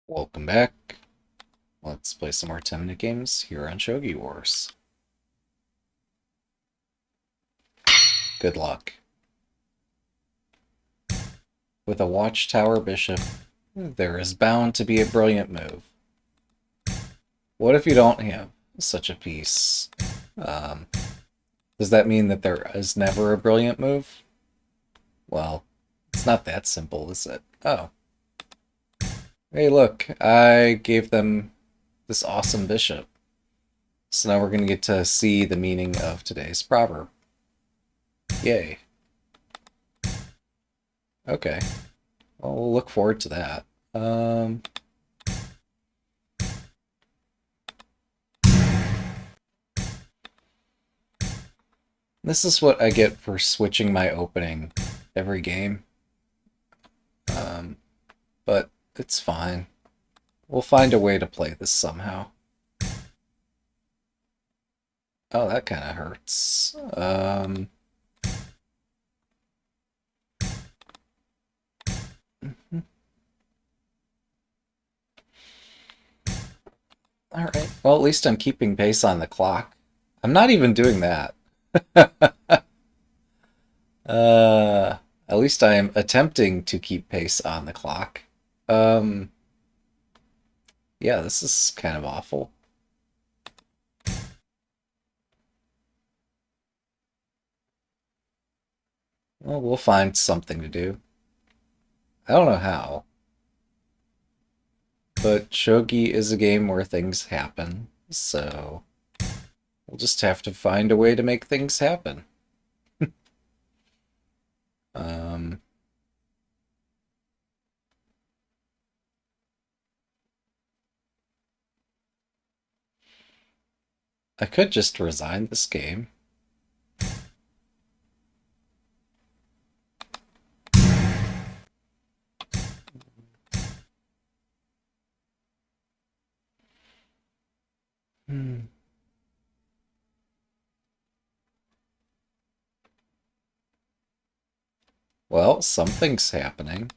Welcome back. Let's play some more 10-minute games here on Shogi Wars. Good luck. With a Watchtower Bishop, there is bound to be a brilliant move. What if you don't have such a piece? Does that mean that there is never a brilliant move? Well, it's not that simple, is it? Oh. Hey, look, I gave them this awesome bishop. So now we're going to get to see the meaning of today's proverb. Yay. Okay. Well, we'll look forward to that. This is what I get for switching my opening every game. But it's fine. We'll find a way to play this somehow. Oh, that kind of hurts. Alright, well, at least I'm keeping pace on the clock. I'm not even doing that. At least I am attempting to keep pace on the clock. Yeah, this is kind of awful. Well, we'll find something to do. I don't know how. But Shogi is a game where things happen, so we'll just have to find a way to make things happen. um, I could just resign this game. Hmm. Well, something's happening.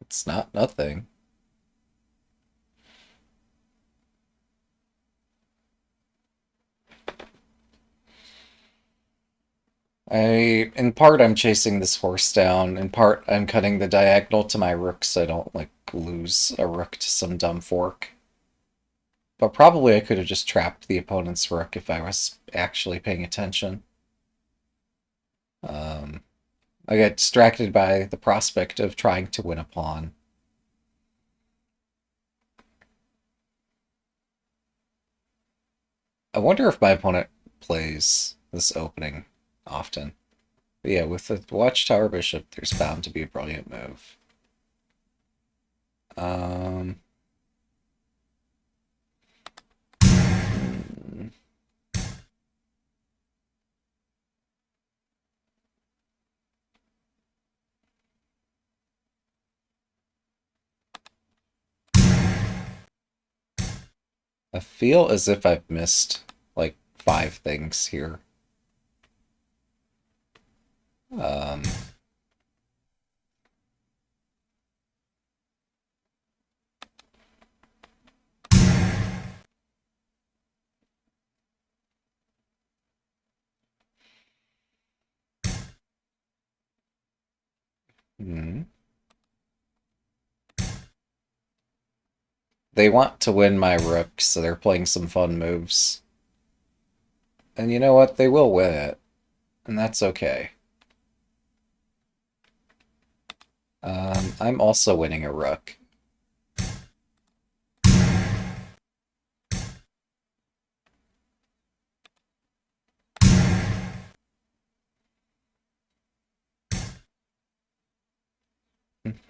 It's not nothing. In part, I'm chasing this horse down. In part, I'm cutting the diagonal to my rook so I don't, like, lose a rook to some dumb fork. But probably I could have just trapped the opponent's rook if I was actually paying attention. Um, I got distracted by the prospect of trying to win a pawn. I wonder if my opponent plays this opening often. But yeah, with the Watchtower Bishop, there's bound to be a brilliant move. Um, hmm. I feel as if I've missed like 5 things here. Um, hmm. They want to win my rook, so they're playing some fun moves. And you know what? They will win it, and that's okay. I'm also winning a rook.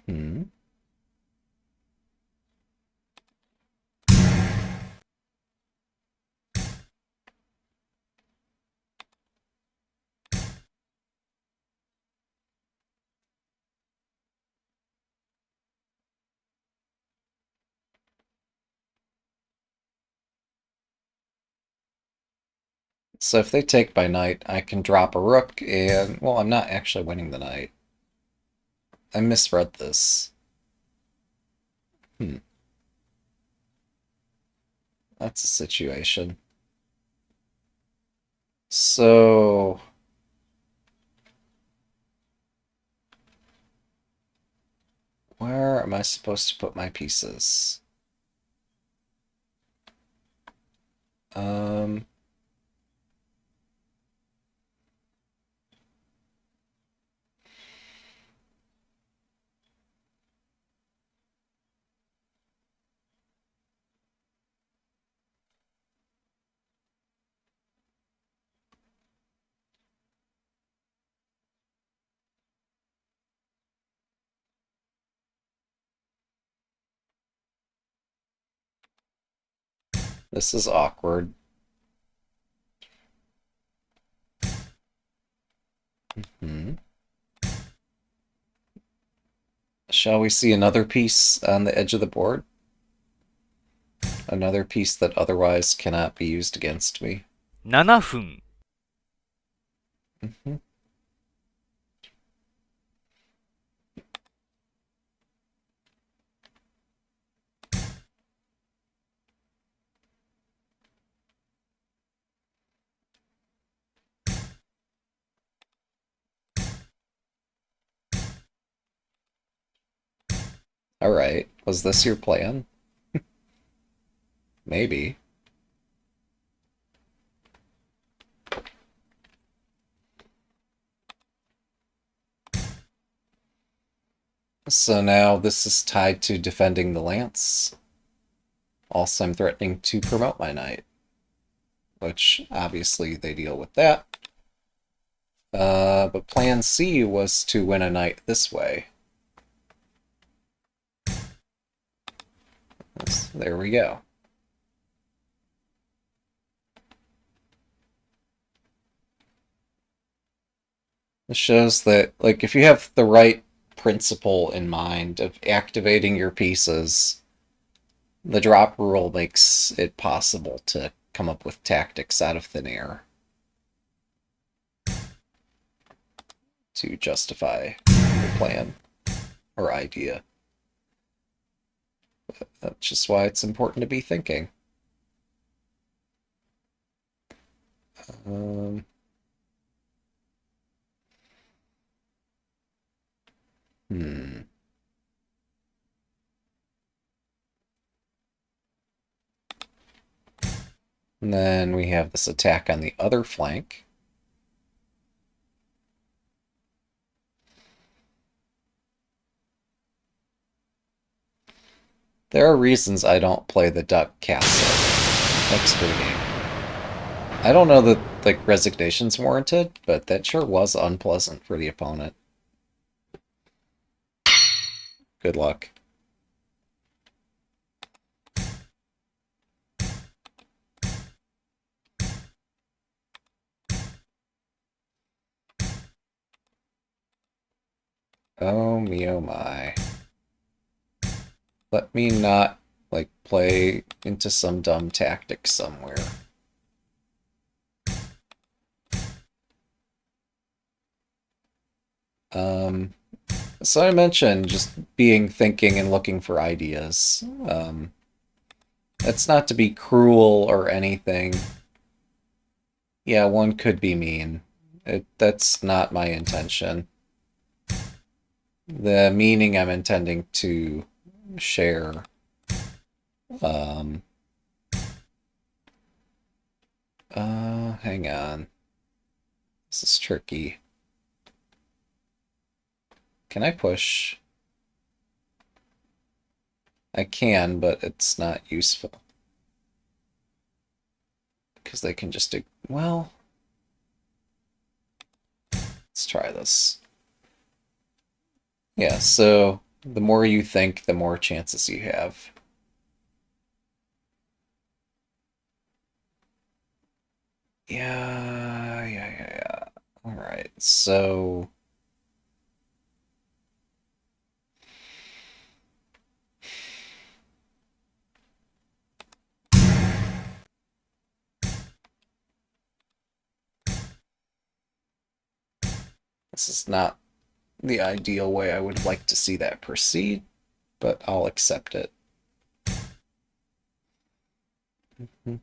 Hmm. So if they take by knight, I can drop a rook, and, well, I'm not actually winning the knight. I misread this. That's a situation. So... where am I supposed to put my pieces? Um... This is awkward. Hmm. Shall we see another piece on the edge of the board? Another piece that otherwise cannot be used against me. 7分。Hmm. Alright, was this your plan? Maybe. So now this is tied to defending the lance. Also, I'm threatening to promote my knight. Which, obviously, they deal with that. But plan C was to win a knight this way. There we go. This shows that, like, if you have the right principle in mind of activating your pieces, the drop rule makes it possible to come up with tactics out of thin air to justify your plan or idea. That's just why it's important to be thinking. Um, hmm. And then we have this attack on the other flank. There are reasons I don't play the duck castle. Thanks for the game. I don't know that, like, resignation's warranted, but that sure was unpleasant for the opponent. Good luck. Oh me, oh my. Let me not, like, play into some dumb tactic somewhere. So I mentioned just being thinking and looking for ideas. That's not to be cruel or anything. Yeah, one could be mean. That's not my intention. The meaning I'm intending to share. Um, Hang on. This is tricky. Can I push? I can, but it's not useful. Because they can just do... well... let's try this. Yeah, so the more you think, the more chances you have. Yeah. Alright, so... this is not the ideal way I would like to see that proceed, but I'll accept it. Hmm.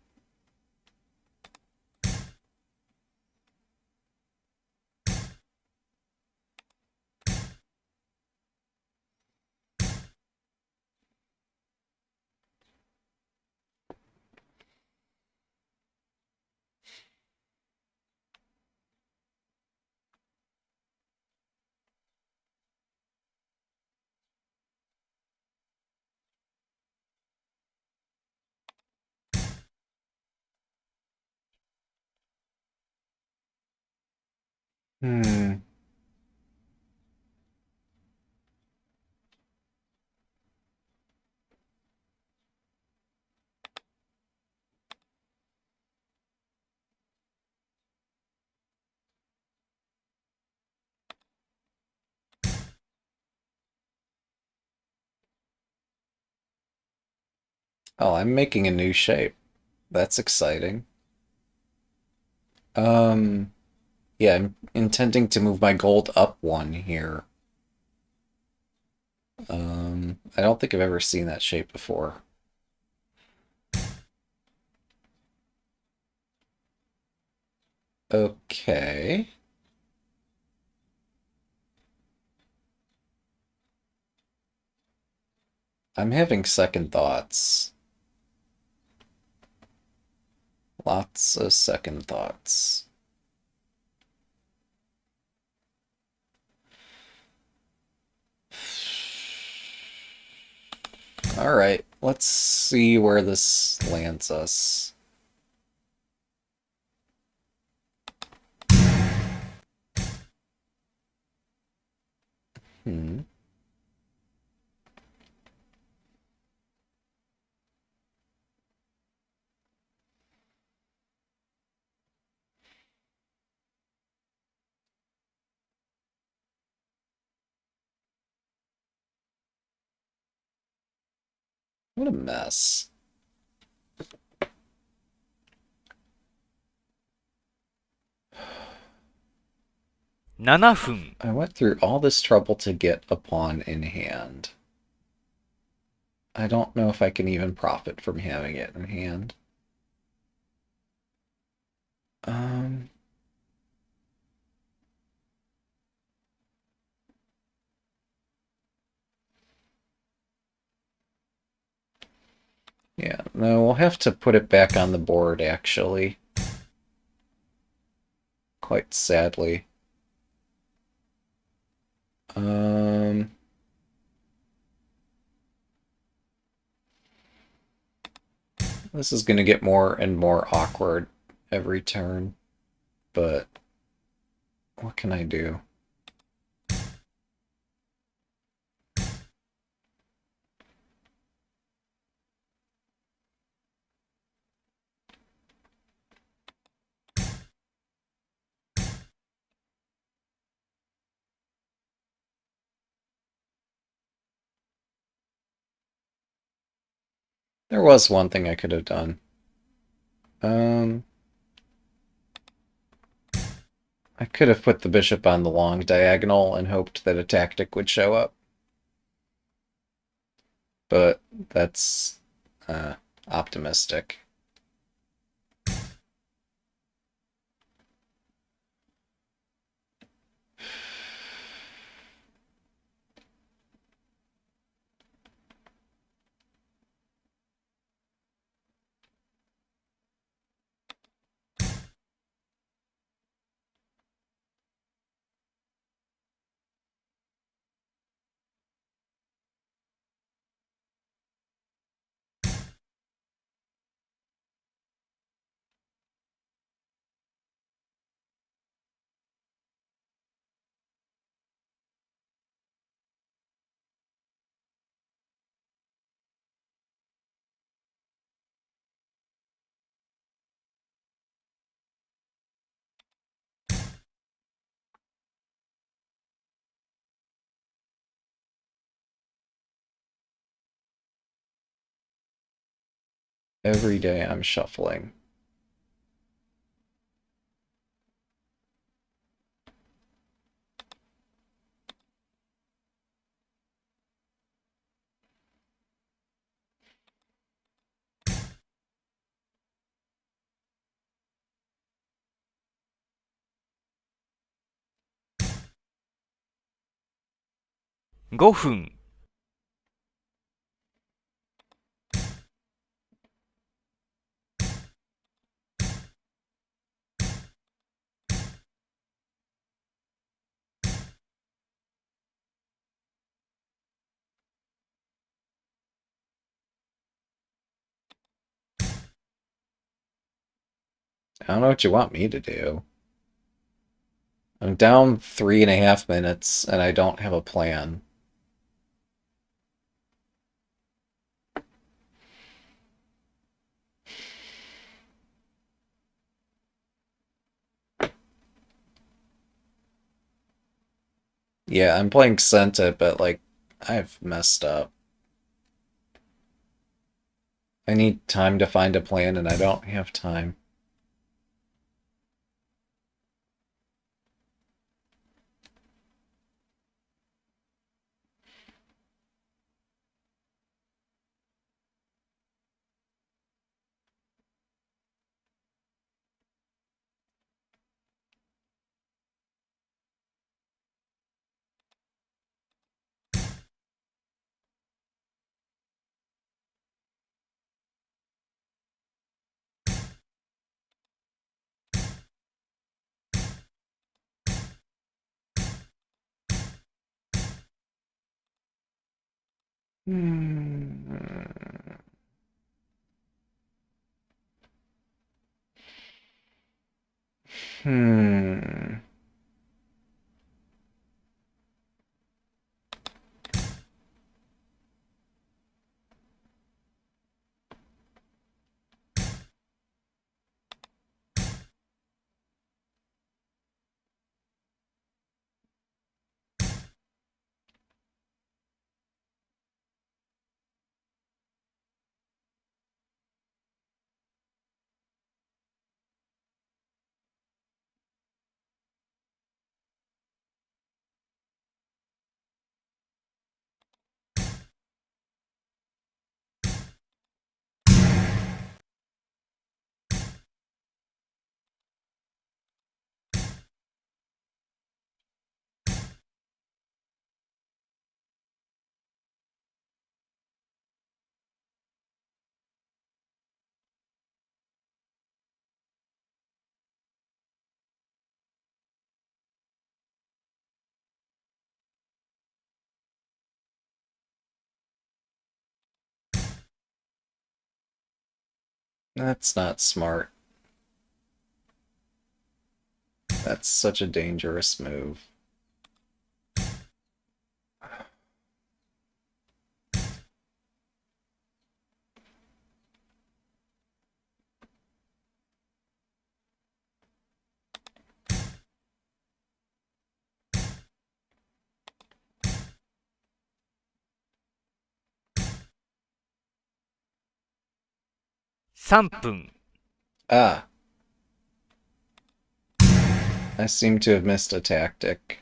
Oh, I'm making a new shape. That's exciting. Um, yeah, I'm intending to move my gold up one here. I don't think I've ever seen that shape before. Okay. I'm having second thoughts. Lots of second thoughts. Alright, let's see where this lands us. Hmm. What a mess. I went through all this trouble to get a pawn in hand. I don't know if I can even profit from having it in hand. Um, yeah, no, we'll have to put it back on the board, actually. Quite sadly. Um, this is going to get more and more awkward every turn, but what can I do? There was one thing I could have done. Um, I could have put the bishop on the long diagonal and hoped that a tactic would show up. But that's optimistic. Every day I'm shuffling. 5分、I don't know what you want me to do. I'm down 3.5 minutes, and I don't have a plan. Yeah, I'm playing Senta, but, like, I've messed up. I need time to find a plan, and I don't have time. Hmm. Hmm. That's not smart. That's such a dangerous move.3分、Ah, I seem to have missed a tactic.2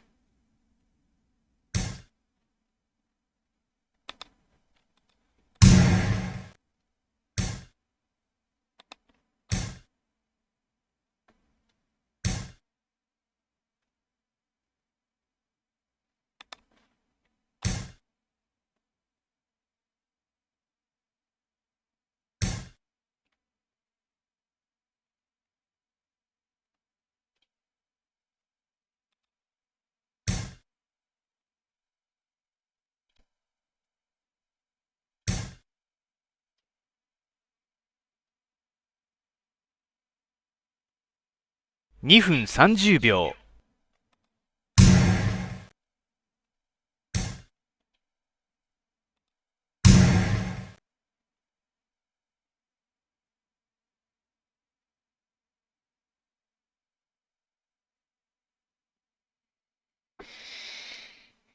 分30秒。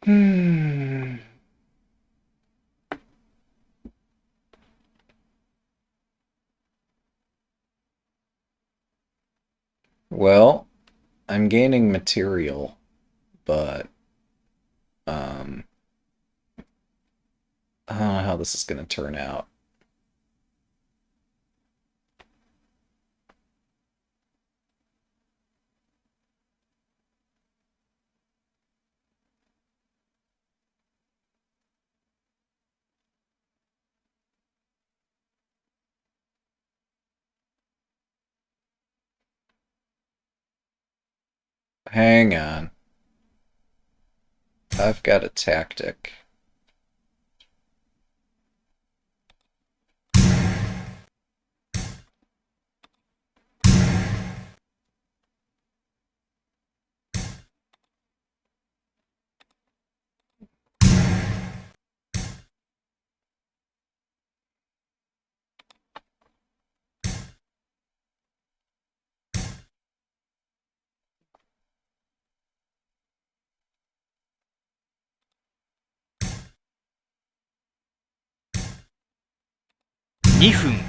Hmm. Well, I'm gaining material, but um, I don't know how this is going to turn out. Hang on. I've got a tactic.2分、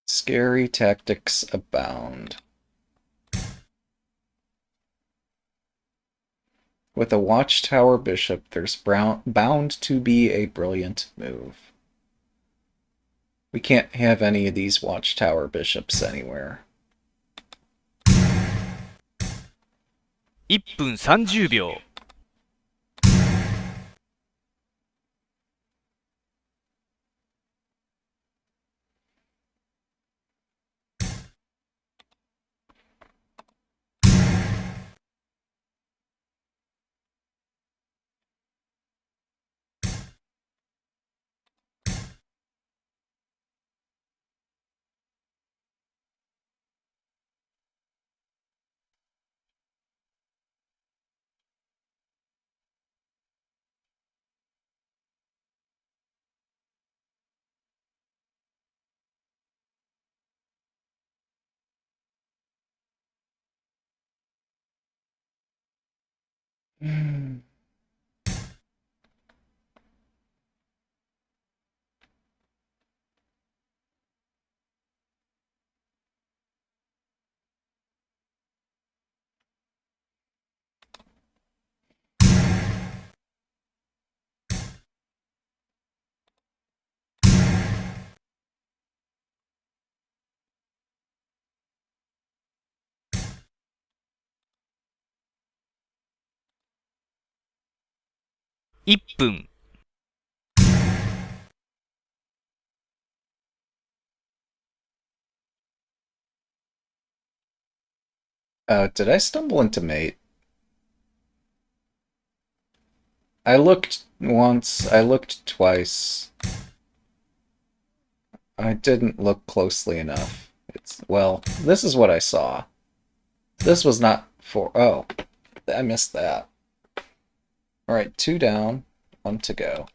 Scary tactics abound. With a Watchtower Bishop, there's bound to be a brilliant move. We can't have any of these Watchtower Bishops anywhere. 1分30秒。1分、Did I stumble into mate? I looked once, I looked twice. I didn't look closely enough. Well, this is what I saw. This was not for... Oh, I missed that. Alright, 2 down, 1 to go.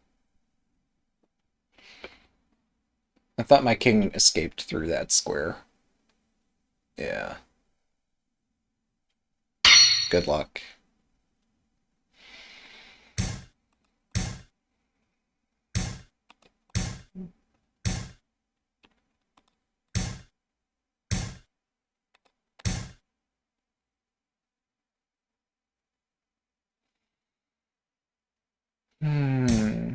I thought my king escaped through that square. Yeah. Good luck. Hmm.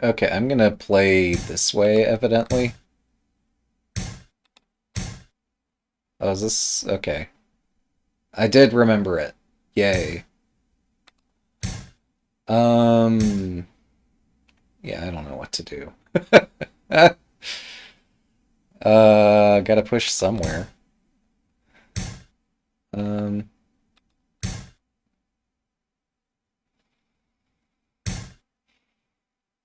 Okay, I'm gonna play this way, evidently. Oh, is this... Okay. I did remember it. Yay. Yeah, I don't know what to do. Gotta push somewhere. Um...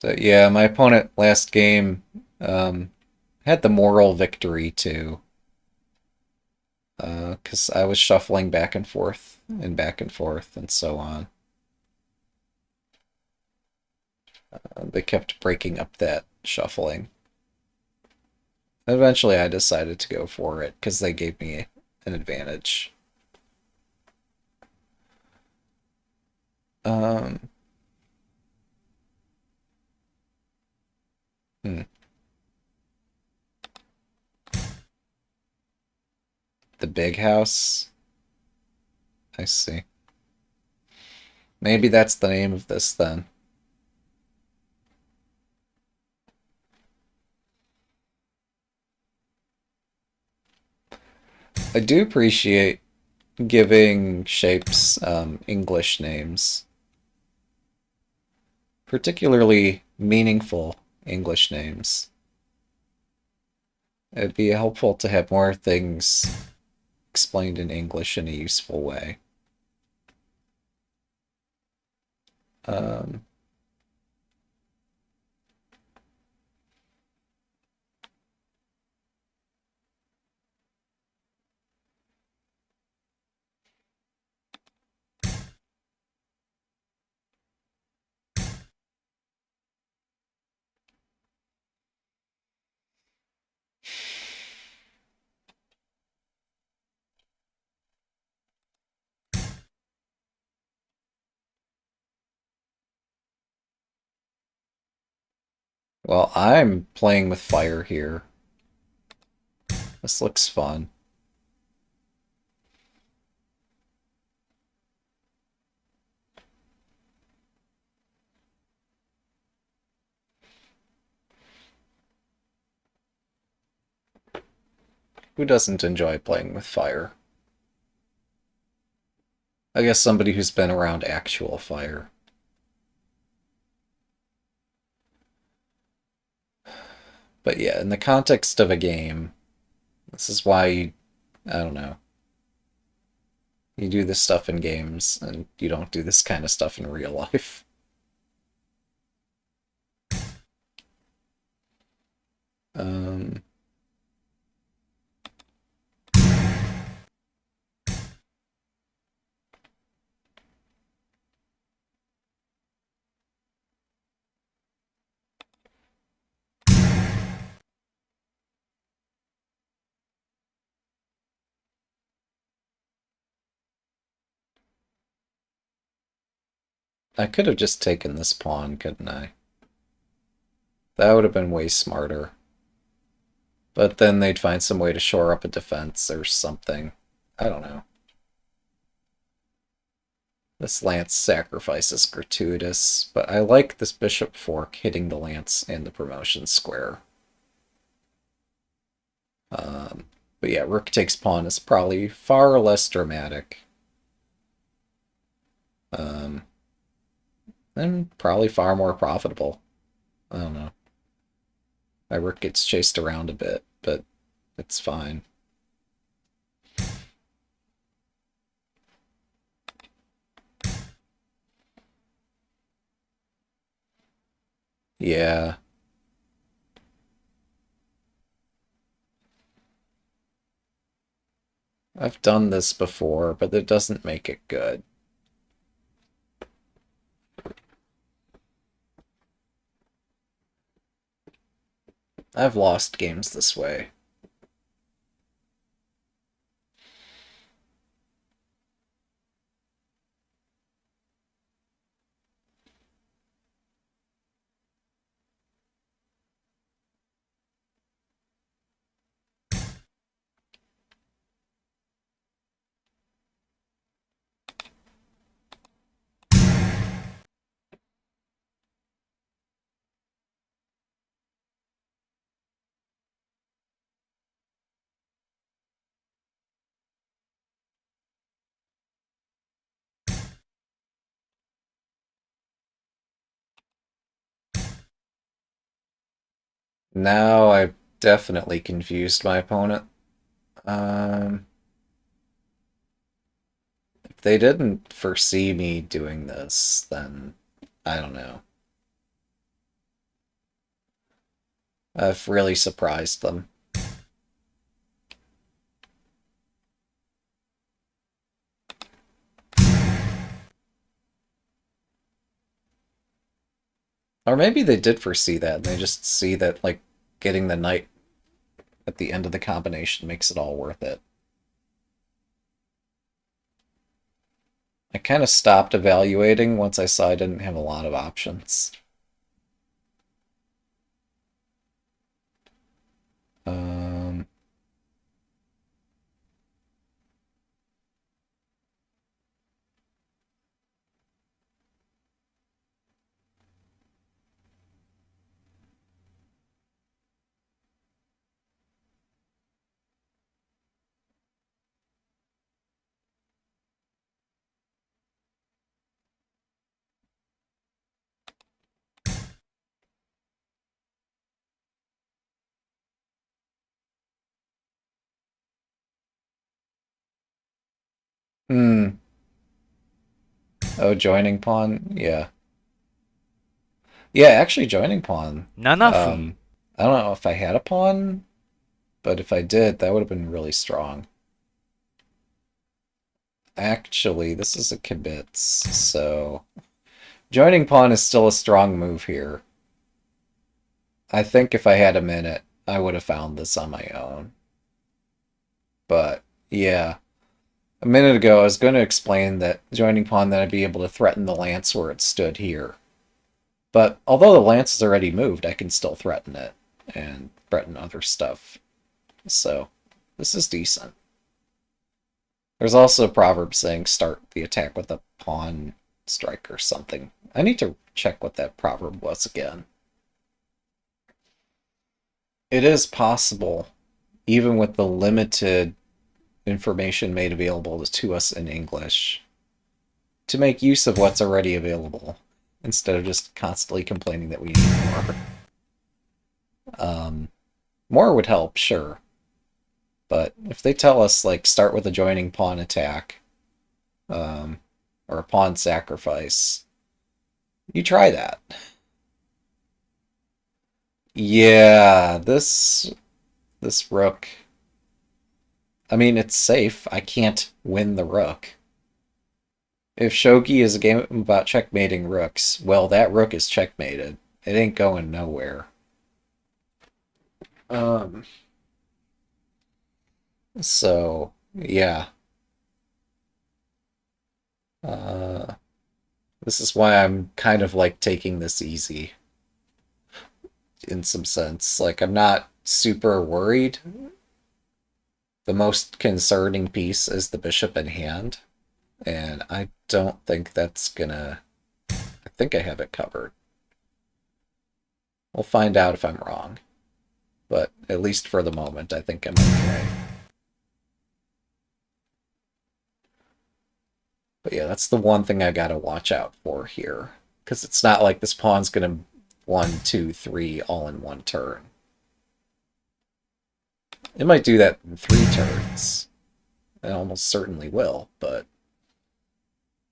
So yeah, my opponent last game had the moral victory too, because I was shuffling back and forth and back and forth and so on. They kept breaking up that shuffling. Eventually, I decided to go for it because they gave me an advantage. Um, hmm. The big house? I see. Maybe that's the name of this then. I do appreciate giving shapes English names, particularly meaningful English names. It'd be helpful to have more things explained in English in a useful way. Um, well, I'm playing with fire here. This looks fun. Who doesn't enjoy playing with fire? I guess somebody who's been around actual fire. But yeah, in the context of a game, this is why I don't know. You do this stuff in games, and you don't do this kind of stuff in real life. Um, I could have just taken this pawn, couldn't I? That would have been way smarter. But then they'd find some way to shore up a defense or something. I don't know. This lance sacrifice is gratuitous, but I like this bishop fork hitting the lance in the promotion square. But yeah, rook takes pawn is probably far less dramatic. Um, and probably far more profitable. I don't know. My rook gets chased around a bit, but it's fine. Yeah. I've done this before, but it doesn't make it good. I've lost games this way. Now I've definitely confused my opponent. Um, if they didn't foresee me doing this, then I don't know. I've really surprised them. Or maybe they did foresee that, and they just see that, like, getting the knight at the end of the combination makes it all worth it. I kind of stopped evaluating once I saw I didn't have a lot of options. Um, hmm. Oh, joining pawn? Yeah. Yeah, actually joining pawn. 7分、I don't know if I had a pawn, but if I did, that would have been really strong. Actually, this is a kibitz, so joining pawn is still a strong move here. I think if I had a minute, I would have found this on my own. But yeah, a minute ago I was going to explain that joining pawn that I'd be able to threaten the lance where it stood here. But although the lance is already moved, I can still threaten it and threaten other stuff. So this is decent. There's also a proverb saying start the attack with a pawn strike or something. I need to check what that proverb was again. It is possible, even with the limited information made available to us in English, to make use of what's already available instead of just constantly complaining that we need more. More would help, sure. But if they tell us, like, start with a joining pawn attack, um, or a pawn sacrifice, you try that. Yeah, this rook. I mean, it's safe. I can't win the rook. If Shogi is a game about checkmating rooks, well, that rook is checkmated. It ain't going nowhere. Um, so yeah. Uh, this is why I'm kind of like taking this easy in some sense. Like I'm not super worried. The most concerning piece is the bishop in hand, and I don't think that's gonna. I think I have it covered. We'll find out if I'm wrong, but at least for the moment, I think I'm okay. But yeah, that's the one thing I gotta watch out for here. Because it's not like this pawn's gonna 1, 2, 3 all in one turn. It might do that in 3 turns. It almost certainly will, but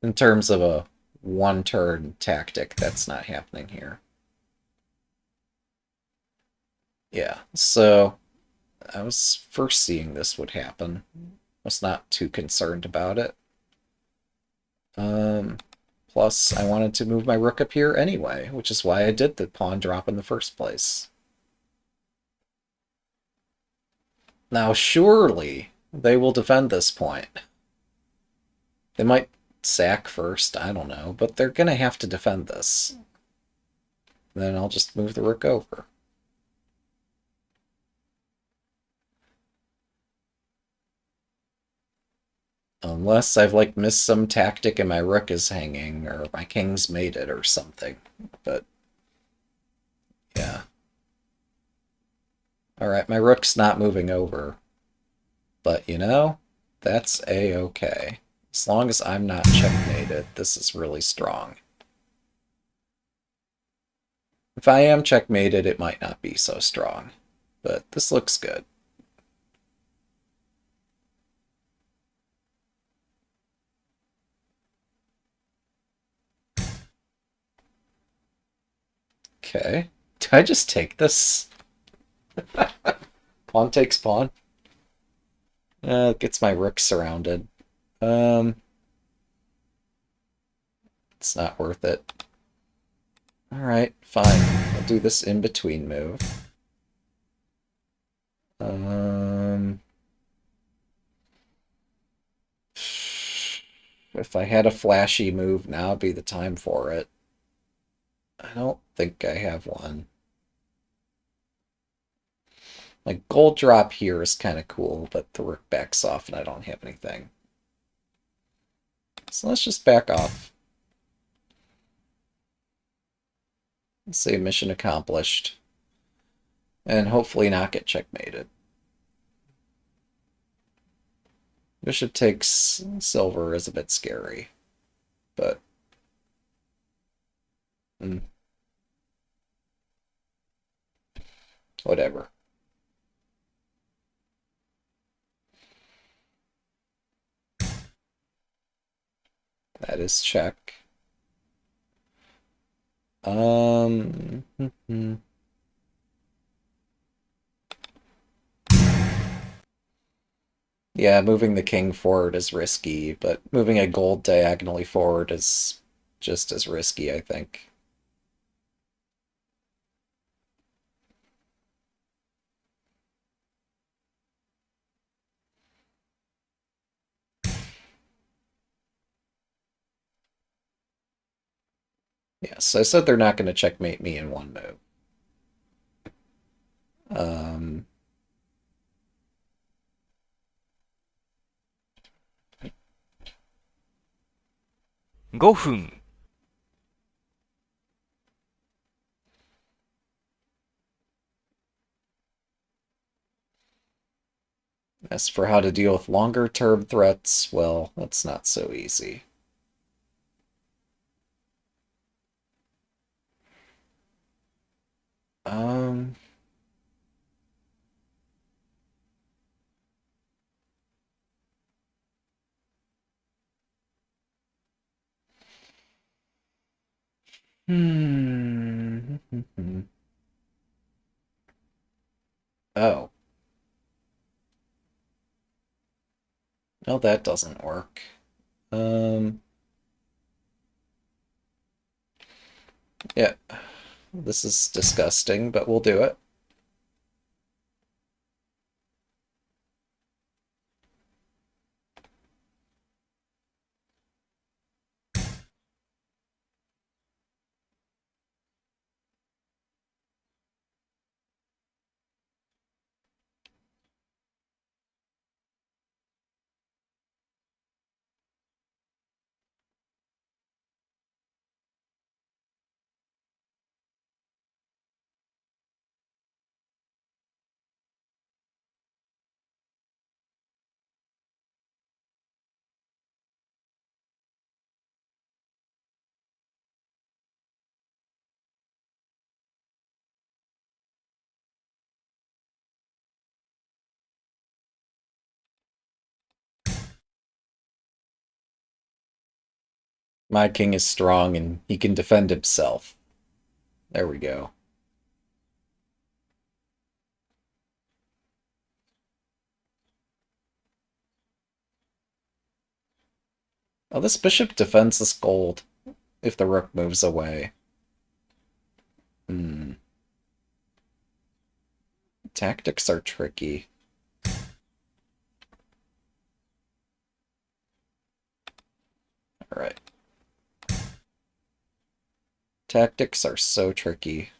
in terms of a one-turn tactic, that's not happening here. Yeah, so I was first seeing this would happen. Was not too concerned about it. Plus, I wanted to move my rook up here anyway, which is why I did the pawn drop in the first place. Now, surely they will defend this point. They might sack first, I don't know, but they're going to have to defend this. Then I'll just move the rook over. Unless I've like missed some tactic and my rook is hanging or my king's made it or something. But yeah. Alright, my rook's not moving over. But you know, that's a-okay. As long as I'm not checkmated, this is really strong. If I am checkmated, it might not be so strong. But this looks good. Okay. Did I just take this? Pawn takes pawn. Gets my rook surrounded. It's not worth it. Alright, fine. I'll do this in-between move. Um... If I had a flashy move, now would be the time for it. I don't think I have one. Like, gold drop here is kind of cool, but the rook backs off and I don't have anything. So let's just back off. Let's say mission accomplished. And hopefully not get checkmated. Bishop takes silver is a bit scary. But... whatever. That is check. Yeah, moving the king forward is risky, but moving a gold diagonally forward is just as risky, I think. Yes, I said they're not going to checkmate me in one move. Um, 5分、as for how to deal with longer term threats, well, that's not so easy. Um, hmm. Oh. No, that doesn't work. Yeah. This is disgusting, but we'll do it. My king is strong and he can defend himself. There we go. Oh, this bishop defends this gold if the rook moves away. Tactics are tricky. Alright. Tactics are so tricky.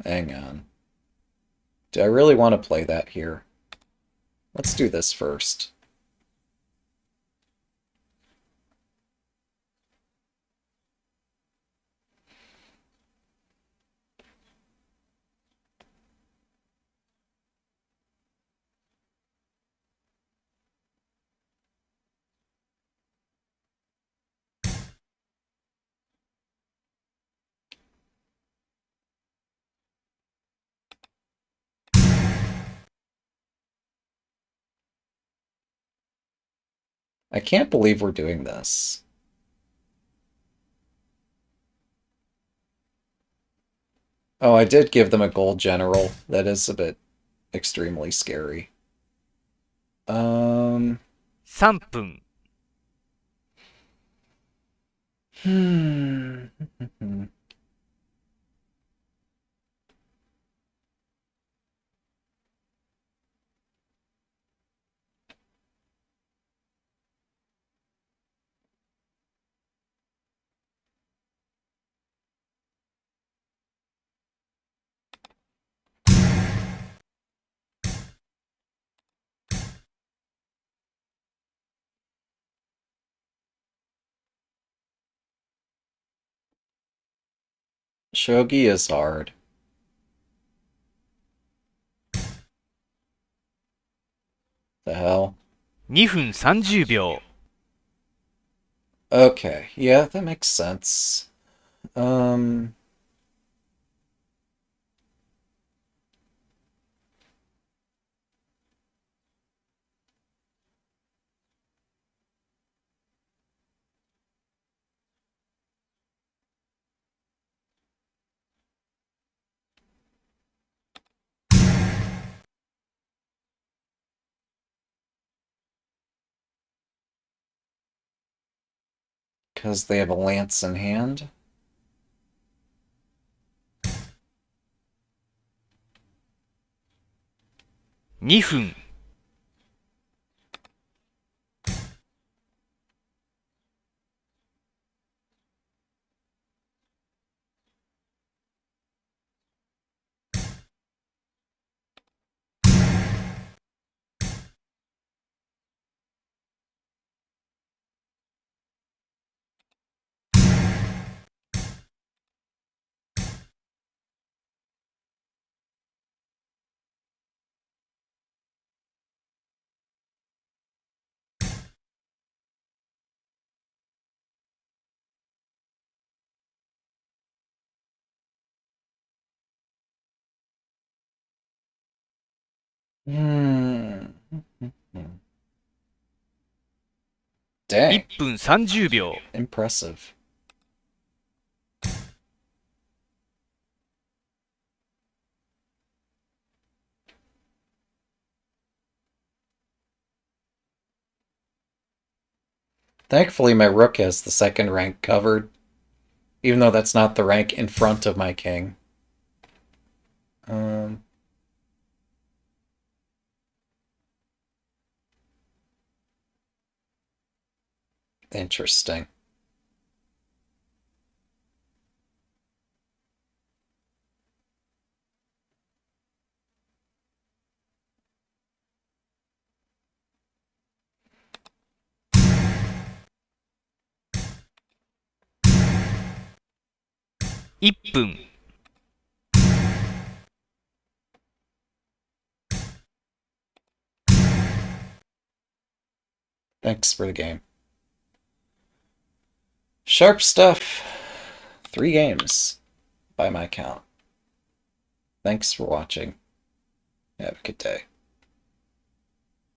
Hang on. Do I really want to play that here? Let's do this first. I can't believe we're doing this. Oh, I did give them a gold general. That is a bit extremely scary. 3分、Hmm. Shogi is hard. The hell? 2分30秒。 Okay, yeah, that makes sense. Um, because they have a lance in hand. 2分。 Hmm. Dang. 1分30秒。 Impressive. Thankfully, my rook has the second rank covered, even though that's not the rank in front of my king. Um, Interesting.1分。 Thanks for the game. Sharp stuff. 3 games, by my count. Thanks for watching. Have a good day.